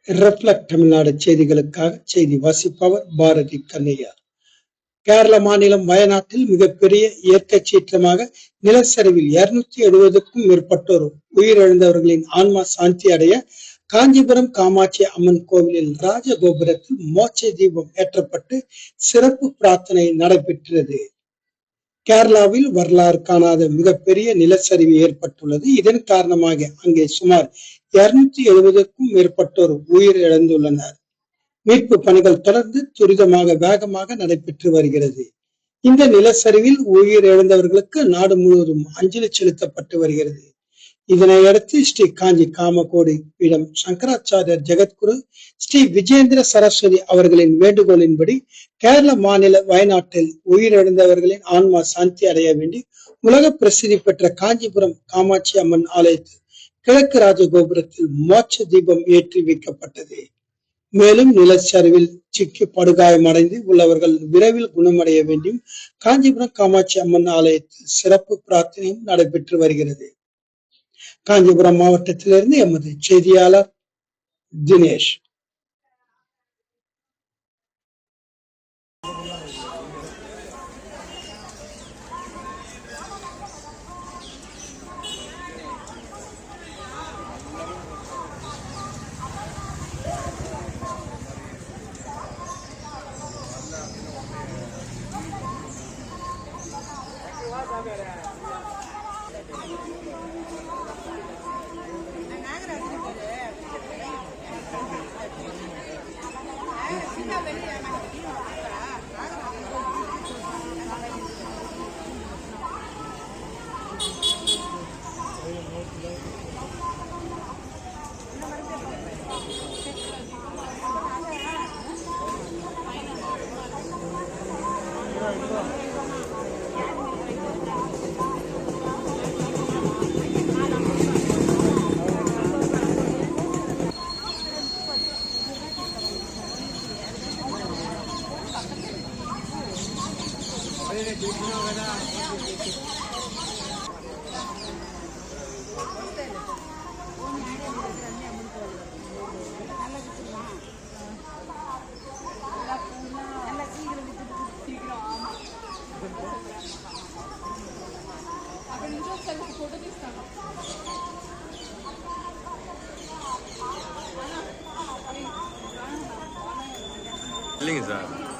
Reflect Tamil Nadu செய்திகளுக்காக செய்தி வாசிப்பவர் பாரதி கண்ணையா. கேரள மாநிலம் வயநாட்டில் மிகப்பெரிய இயற்கை சீற்றமாக நிலச்சரிவில் 270க்கும் மேற்பட்டோர் உயிரிழந்தவர்களின் ஆன்மா சாந்தி அடைய காஞ்சிபுரம் காமாட்சி அம்மன் கோவிலில் ராஜகோபுரத்தில் மோட்ச தீபம் ஏற்றப்பட்டு சிறப்பு பிரார்த்தனை நடைபெற்றது. கேரளாவில் வரலாறு காணாத மிகப்பெரிய நிலச்சரிவு ஏற்பட்டுள்ளது. இதன் காரணமாக அங்கே சுமார் 270க்கும் மேற்பட்டோர் உயிரிழந்துள்ளனர். மீட்பு பணிகள் தொடர்ந்து துரிதமாக வேகமாக நடைபெற்று வருகிறது. இந்த நிலச்சரிவில் உயிரிழந்தவர்களுக்கு நாடு முழுவதும் அஞ்சலி செலுத்தப்பட்டு வருகிறது. இதனையடுத்து ஸ்ரீ காஞ்சி காமகோடி பீடம் சங்கராச்சாரியர் ஜெகத்குரு ஸ்ரீ விஜேந்திர சரஸ்வதி அவர்களின் வேண்டுகோளின்படி கேரள மாநில வயநாட்டில் உயிரிழந்தவர்களின் ஆன்மா சாந்தி அடைய வேண்டி உலக பிரசித்தி பெற்ற காஞ்சிபுரம் காமாட்சி அம்மன் ஆலயத்தில் கிழக்கு ராஜகோபுரத்தில் மோட்ச தீபம் ஏற்றி வைக்கப்பட்டது. மேலும் நிலச்சரிவில் சிக்கி படுகாயமடைந்து உள்ளவர்கள் விரைவில் குணமடைய வேண்டியும் காஞ்சிபுரம் காமாட்சி அம்மன் ஆலயத்தில் சிறப்பு பிரார்த்தனையும் நடைபெற்று வருகிறது. காஞ்சிபுரம் மாவட்டத்திலிருந்து எமது செய்தியாளர் தினேஷ். இல்லைங்க சார்.